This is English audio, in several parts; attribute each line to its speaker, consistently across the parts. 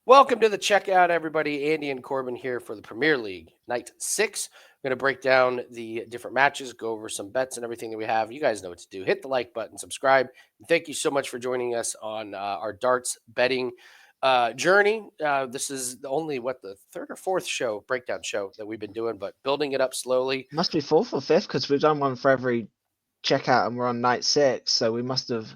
Speaker 1: Welcome to the checkout, everybody. Andy and Corbin here for the Premier League Night 6. I'm going to break down the different matches, go over some bets and everything that we have. You guys know what to do. Hit the like button, subscribe. And thank you so much for joining us on our darts betting journey. This is the third or fourth breakdown show that we've been doing, but building it up slowly.
Speaker 2: Must be fourth or fifth because we've done one for every checkout and we're on night 6, so we must have.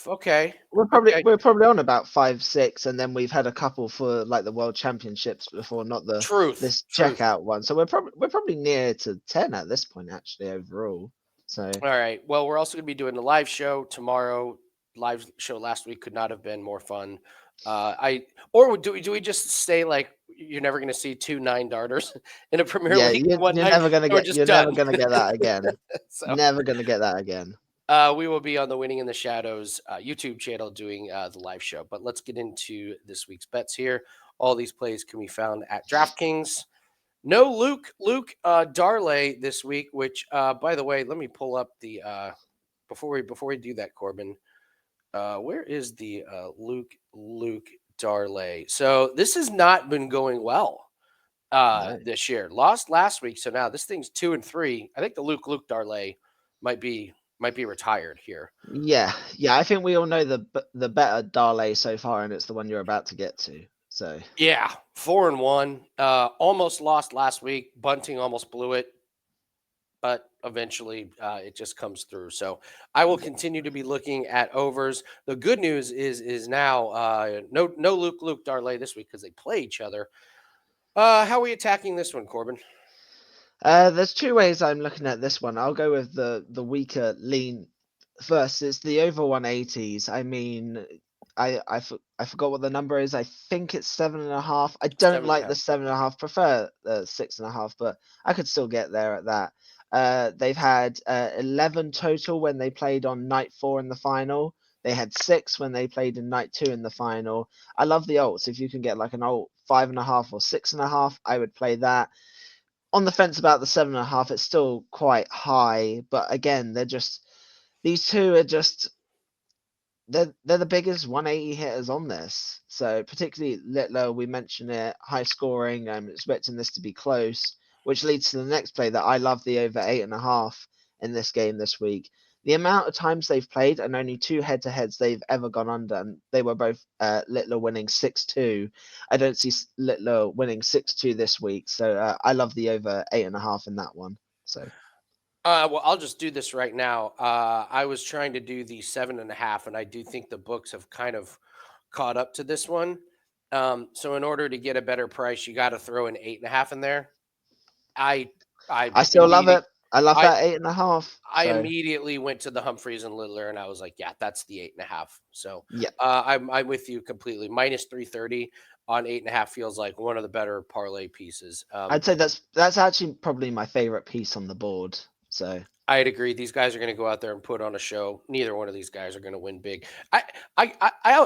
Speaker 1: Okay.
Speaker 2: We're probably
Speaker 1: Okay.
Speaker 2: we're probably on about 5, 6, and then we've had a couple for like the World Championships before, not
Speaker 1: Truth.
Speaker 2: this
Speaker 1: Truth.
Speaker 2: checkout one. So we're probably near to 10 at this point actually overall. So
Speaker 1: All right. Well, we're also going to be doing the live show tomorrow. Live show last week could not have been more fun. Do we just say like you're never going to see two nine darters in a Premier
Speaker 2: yeah,
Speaker 1: League
Speaker 2: you,
Speaker 1: one
Speaker 2: you're
Speaker 1: night,
Speaker 2: never gonna
Speaker 1: and we're
Speaker 2: get
Speaker 1: just
Speaker 2: you're never
Speaker 1: done.
Speaker 2: gonna get that again.
Speaker 1: So
Speaker 2: Never gonna get that again.
Speaker 1: we will be on the Winning in the Shadows YouTube channel doing the live show. But let's get into this week's bets here. All these plays can be found at DraftKings. No Luke Darley this week, which by the way, let me pull up the before we do that, Corbin. Where is the Luke Darley? So this has not been going well
Speaker 2: No.
Speaker 1: this year. Lost last week, so now this thing's 2-3. I think the Luke Darley might be retired here.
Speaker 2: Yeah. I think we all know the better Darley so far, and it's the one you're about to get to. So
Speaker 1: Yeah, 4-1. Almost lost last week. Bunting almost blew it, but eventually it just comes through. So I will continue to be looking at overs. The good news is now no Luke Darley this week because they play each other. How are we attacking this one, Corbin?
Speaker 2: There's two ways I'm looking at this one. I'll go with the weaker lean first. It's the over 180s. I mean, I forgot what the number is. I think it's 7.5. I don't
Speaker 1: Seven and a
Speaker 2: like
Speaker 1: half.
Speaker 2: the 7.5. Prefer the 6.5, but I could still get there at that. They've had 11 total when they played on night 4 in the final. They had 6 when they played in night 2 in the final. I love the alts. If you can get like an alt 5.5 or 6.5, I would play that. On the fence about the 7.5. It's still quite high, but again, these two are just they're the biggest 180 hitters on this. So particularly Littler, we mentioned it, high scoring. I'm expecting this to be close, which leads to the next play that I love the over 8.5 in this game this week. The amount of times they've played and only two head-to-heads they've ever gone under, and they were both Littler winning 6-2. I don't see Littler winning 6-2 this week, so I love the over 8.5 in that one. So
Speaker 1: Well, I'll just do this right now. I was trying to do the 7.5, and I do think the books have kind of caught up to this one. So in order to get a better price, you got to throw an 8.5 in there. I I
Speaker 2: I still love
Speaker 1: immediately
Speaker 2: it. I love
Speaker 1: I
Speaker 2: that 8.5.
Speaker 1: I
Speaker 2: So
Speaker 1: immediately went to the Humphreys and Littler, and I was like, yeah, that's the 8.5. So
Speaker 2: yeah.
Speaker 1: I'm with you completely. Minus 330 on 8.5 feels like one of the better parlay pieces.
Speaker 2: I'd say that's actually probably my favorite piece on the board. So
Speaker 1: I'd agree. These guys are going to go out there and put on a show. Neither one of these guys are going to win big. I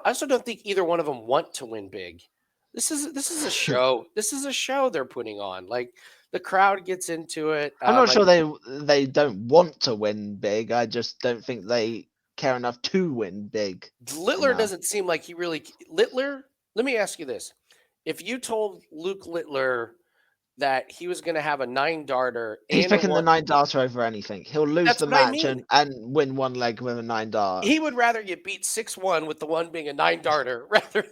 Speaker 1: also don't think either one of them want to win big. This is a show. This is a show they're putting on. Like the crowd gets into it.
Speaker 2: I'm not sure they don't want to win big. I just don't think they care enough to win big
Speaker 1: Littler
Speaker 2: enough.
Speaker 1: doesn't seem like he really Littler. Let me ask you this: if you told Luke Littler that he was going to have a 9 darter
Speaker 2: He's
Speaker 1: and a
Speaker 2: picking the
Speaker 1: one,
Speaker 2: 9 darter over anything. He'll lose
Speaker 1: that's
Speaker 2: the
Speaker 1: what I
Speaker 2: match
Speaker 1: mean.
Speaker 2: and win one leg with a 9 dart.
Speaker 1: He would rather get beat 6-1 with the one being a 9 darter rather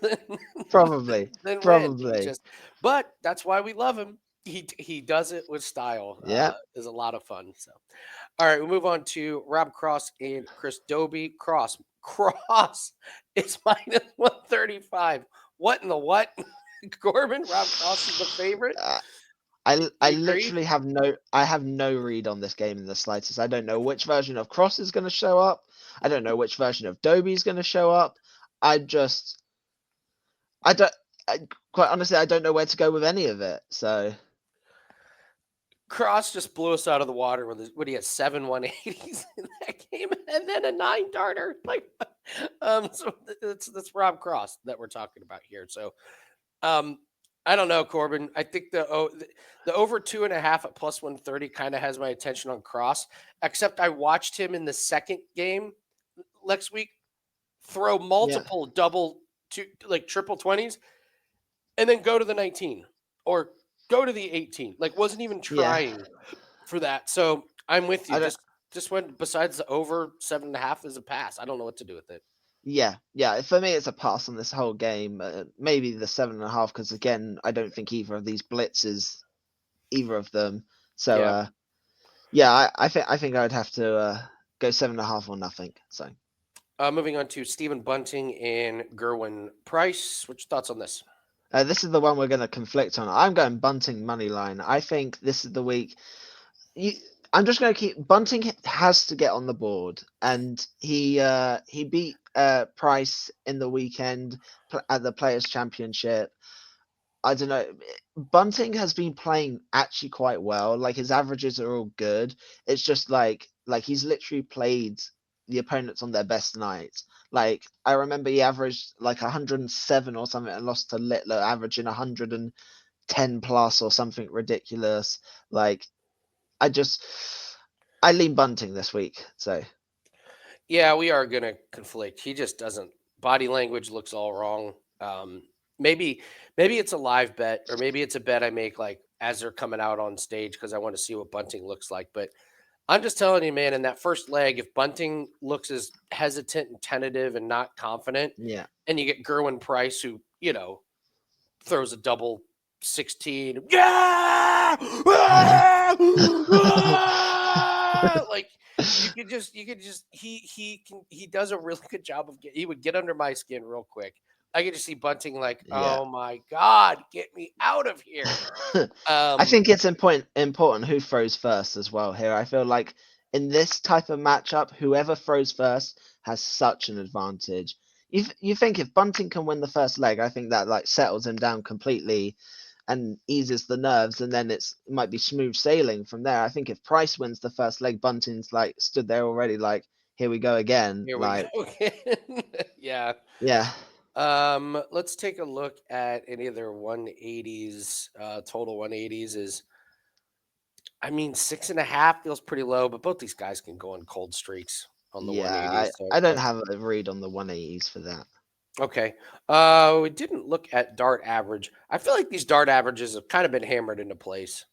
Speaker 2: Probably,
Speaker 1: than win. He
Speaker 2: probably.
Speaker 1: just, but that's why we love him. He does it with style.
Speaker 2: Yeah,
Speaker 1: Is a lot of fun. So, all right, we move on to Rob Cross and Chris Doby. Cross is minus 135. What in the what? Corbin, Rob Cross is the favorite.
Speaker 2: uh, I
Speaker 1: You agree?
Speaker 2: literally have no read on this game in the slightest. I don't know which version of Cross is going to show up. I don't know which version of Dobie is going to show up. I just I don't I, quite honestly I don't know where to go with any of it. So
Speaker 1: Cross just blew us out of the water with what he had 7 180s in that game, and then a 9 darter. So that's Rob Cross that we're talking about here. So, um, I don't know, Corbin. I think the over 2.5 at plus 130 kind of has my attention on Cross. Except I watched him in the second game next week throw
Speaker 2: yeah,
Speaker 1: multiple double two like triple 20s. and then go to the 19 or go to the 18. Like wasn't even
Speaker 2: Yeah,
Speaker 1: trying for that. So I'm with you.
Speaker 2: I don't.
Speaker 1: Just went besides the over 7.5 is a pass. I don't know what to do with it.
Speaker 2: Yeah, yeah. For me, it's a pass on this whole game. Maybe the 7.5, because again, I don't think either of these blitzes, either of them. So,
Speaker 1: Yeah.
Speaker 2: yeah, I think I would have to go 7.5 or nothing. So,
Speaker 1: Moving on to Stephen Bunting and Gerwin Price. What's your thoughts on this?
Speaker 2: this is the one we're going to conflict on. I'm going Bunting money line. I think this is the week. You, I'm just going to keep Bunting has to get on the board, and he beat Price in the weekend at the Players Championship. I don't know. Bunting has been playing actually quite well. Like his averages are all good. It's just like he's literally played the opponents on their best nights. Like I remember he averaged like 107 or something and lost to Littler, averaging 110 plus or something ridiculous. Like I just I lean Bunting this week. So
Speaker 1: Yeah, we are gonna conflict. He just doesn't. Body language looks all wrong. Maybe maybe it's a live bet, or maybe it's a bet I make like as they're coming out on stage because I want to see what Bunting looks like. But I'm just telling you, man, in that first leg, if Bunting looks as hesitant and tentative and not confident,
Speaker 2: yeah.
Speaker 1: and you get Gerwin Price, who throws a double 16, yeah, ah! Ah! Like you could just he does a really good job of he would get under my skin real quick. I could just see Bunting like,
Speaker 2: Yeah.
Speaker 1: oh my god, get me out of here.
Speaker 2: I
Speaker 1: Um,
Speaker 2: think it's important who throws first as well here. I feel like in this type of matchup, whoever throws first has such an advantage. You think if Bunting can win the first leg, I think that like settles him down completely and eases the nerves, and then it might be smooth sailing from there. I think if Price wins the first leg, Bunting's like stood there already, like here we go again.
Speaker 1: Here we
Speaker 2: Like
Speaker 1: go again. Yeah.
Speaker 2: yeah,
Speaker 1: Let's take a look at any of their 180s. Total 180s is, I mean, 6.5 feels pretty low, but both these guys can go on cold streaks on the
Speaker 2: yeah.
Speaker 1: 180s.
Speaker 2: I
Speaker 1: So
Speaker 2: don't have a read on the 180s for that.
Speaker 1: okay. We didn't look at dart average. I feel like these dart averages have kind of been hammered into place.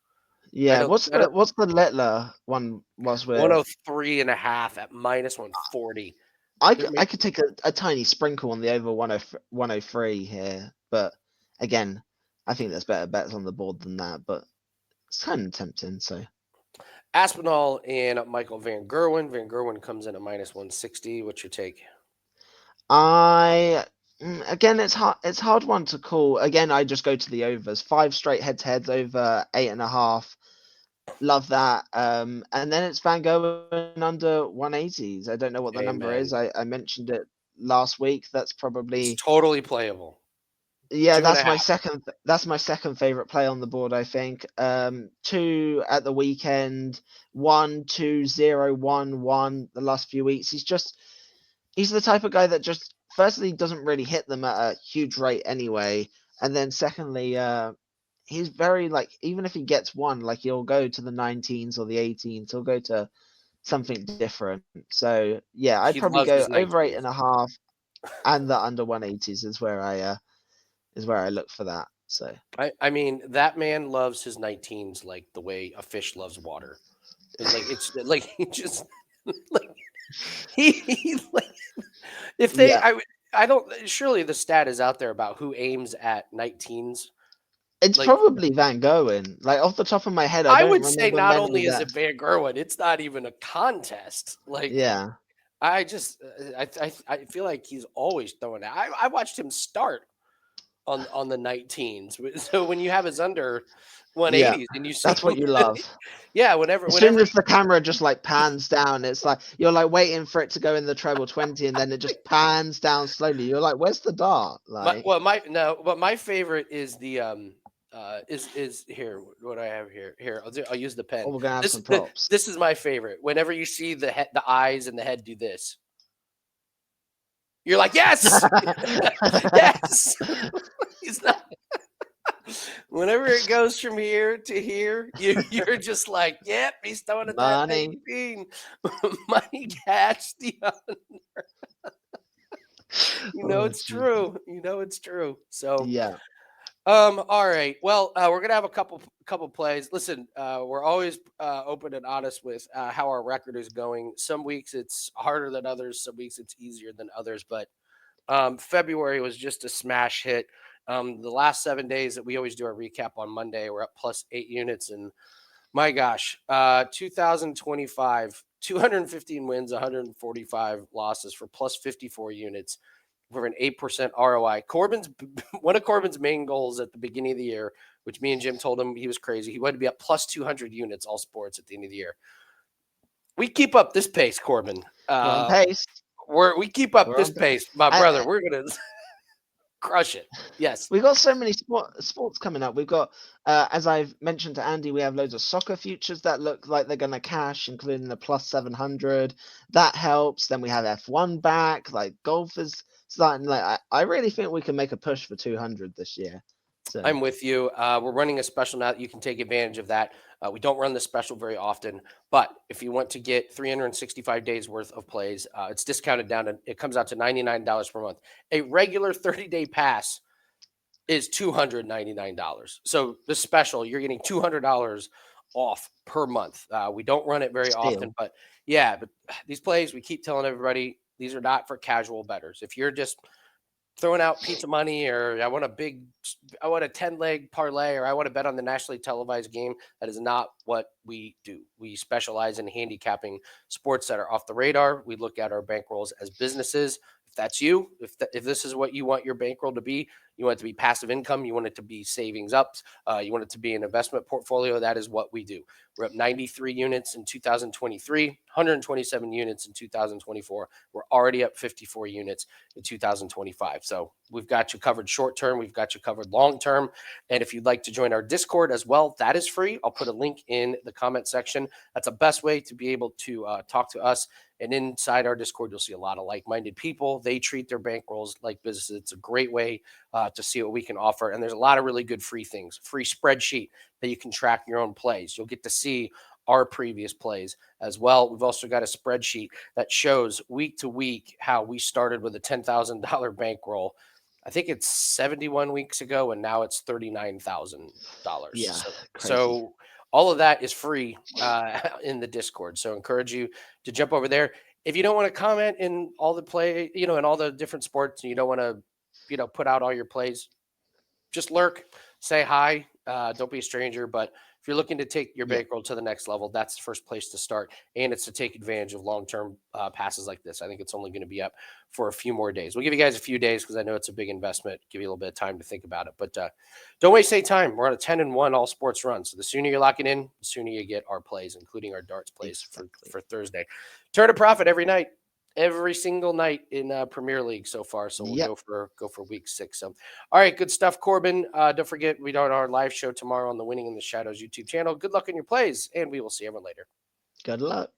Speaker 1: I
Speaker 2: Yeah,
Speaker 1: don't.
Speaker 2: what's
Speaker 1: I don't.
Speaker 2: the Littler one was with?
Speaker 1: 103.5 at minus 140.
Speaker 2: I could take a tiny sprinkle on the over 103 here, but again, I think there's better bets on the board than that, but it's kind of tempting, so
Speaker 1: Aspinall and Michael Van Gerwen. Van Gerwen comes in at minus 160. What's your take?
Speaker 2: I again it's hard one to call. Again, I just go to the overs. Five straight head to heads over 8.5. Love that. And then it's Van Gogh under 180s. I don't know what the number is.
Speaker 1: Amen.
Speaker 2: I mentioned it last week. That's
Speaker 1: It's
Speaker 2: probably
Speaker 1: totally playable.
Speaker 2: yeah,
Speaker 1: Two and a half.
Speaker 2: that's my second favorite play on the board, I think. Two at the weekend, 1, 2, 0, 1, 1 the last few weeks. He's the type of guy that just firstly doesn't really hit them at a huge rate anyway. And then secondly, he's very like even if he gets one, like he'll go to the 19s or the 18s, he'll go to something different. So yeah, I'd
Speaker 1: He
Speaker 2: probably
Speaker 1: loves
Speaker 2: go
Speaker 1: his
Speaker 2: over eight
Speaker 1: 19s.
Speaker 2: and a half and the under 180s is where I look for that. So
Speaker 1: I mean, that man loves his 19s like the way a fish loves water. It's like he just like he like if they
Speaker 2: yeah,
Speaker 1: I don't surely the stat is out there about who aims at 19s.
Speaker 2: it's
Speaker 1: Like
Speaker 2: probably Van Gogh. Like off the top of my head, I
Speaker 1: I
Speaker 2: don't
Speaker 1: would say
Speaker 2: remember
Speaker 1: not
Speaker 2: many
Speaker 1: only is
Speaker 2: that.
Speaker 1: it Van Gerwen, it's not even a contest. Like
Speaker 2: Yeah,
Speaker 1: I just I feel like he's always throwing it. I watched him start on the 19s. So when you have his under
Speaker 2: yeah,
Speaker 1: 180s and you see
Speaker 2: that's
Speaker 1: him,
Speaker 2: what you love.
Speaker 1: yeah, whenever
Speaker 2: As soon
Speaker 1: whenever
Speaker 2: as the camera just like pans down, it's like you're like waiting for it to go in the treble 20, and then it just pans down slowly. You're like, "Where's the dart?"
Speaker 1: my
Speaker 2: Like,
Speaker 1: well my no, but my favorite is the is here. What do I have here? Here, I'll use the pen.
Speaker 2: oh, we're gonna have
Speaker 1: This
Speaker 2: some props.
Speaker 1: this is my favorite. Whenever you see the eyes and the head do this, you're like, yes, yes. He's not. Whenever it goes from here to here, you're just like, yep, he's throwing at that
Speaker 2: Money.
Speaker 1: 19. Money catch the you know
Speaker 2: Oh,
Speaker 1: it's
Speaker 2: Jesus.
Speaker 1: true. You know it's true. So
Speaker 2: Yeah.
Speaker 1: All right. Well, we're gonna have a couple plays. Listen, we're always open and honest with how our record is going. Some weeks it's harder than others. Some weeks it's easier than others. But February was just a smash hit. The last 7 days that we always do our recap on Monday, we're up plus 8 units, and my gosh, 2025, 215 wins, 145 losses for plus 54 units for an 8% ROI. Corbin's one of Corbin's main goals at the beginning of the year, which me and Jim told him he was crazy. He wanted to be up plus 200 units all sports at the end of the year. We keep up this pace, Corbin.
Speaker 2: We're on pace.
Speaker 1: We keep up
Speaker 2: We're
Speaker 1: this
Speaker 2: on pace.
Speaker 1: pace, my
Speaker 2: I,
Speaker 1: brother. We're gonna crush it. Yes,
Speaker 2: We've got so many sports coming up. We've got, as I've mentioned to Andy, we have loads of soccer futures that look like they're going to cash, including the plus 700. That helps. Then we have F1 back. Like golf is starting. Like I really think we can make a push for 200 this year. So
Speaker 1: I'm with you. We're running a special now that you can take advantage of that. We don't run the special very often, but if you want to get 365 days worth of plays, it's discounted down and it comes out to $99 per month. A regular 30-day pass is $299. So the special, you're getting $200 off per month. We don't run it very often,
Speaker 2: steal.
Speaker 1: but yeah, but these plays, we keep telling everybody these are not for casual bettors. If you're just throwing out pizza money, or I want a 10 leg parlay, or I want to bet on the nationally televised game. That is not what we do. We specialize in handicapping sports that are off the radar. We look at our bankrolls as businesses. If that's you, if this is what you want your bankroll to be, you want it to be passive income, you want it to be savings up, you want it to be an investment portfolio, that is what we do. We're up 93 units in 2023, 127 units in 2024. We're already up 54 units in 2025. So we've got you covered short term, we've got you covered long term. And if you'd like to join our Discord as well, that is free. I'll put a link in the comment section. That's the best way to be able to talk to us. And inside our Discord, you'll see a lot of like-minded people. They treat their bankrolls like businesses. It's a great way to see what we can offer. And there's a lot of really good free things. Free spreadsheet that you can track your own plays. You'll get to see our previous plays as well. We've also got a spreadsheet that shows week to week how we started with a $10,000 bankroll. I think it's 71 weeks ago, and now it's $39,000.
Speaker 2: Yeah, crazy.
Speaker 1: So all of that is free in the Discord. So I encourage you to jump over there. If you don't want to comment in all the play, in all the different sports, and you don't want to, put out all your plays, just lurk, say hi. Don't be a stranger. But if you're looking to take your
Speaker 2: Yeah,
Speaker 1: bankroll to the next level, that's the first place to start. And it's to take advantage of long-term passes like this. I think it's only going to be up for a few more days. We'll give you guys a few days because I know it's a big investment. Give you a little bit of time to think about it. But don't waste any time. We're on a 10-1 all sports run. So the sooner you're locking in, the sooner you get our plays, including our darts plays
Speaker 2: exactly.
Speaker 1: for Thursday. Turn a profit every night. Every single night in Premier League so far, so we'll
Speaker 2: Yep.
Speaker 1: go for week 6. So, all right, good stuff, Corbin. Don't forget we got our live show tomorrow on the Winning in the Shadows YouTube channel. Good luck in your plays, and we will see everyone later.
Speaker 2: Good luck.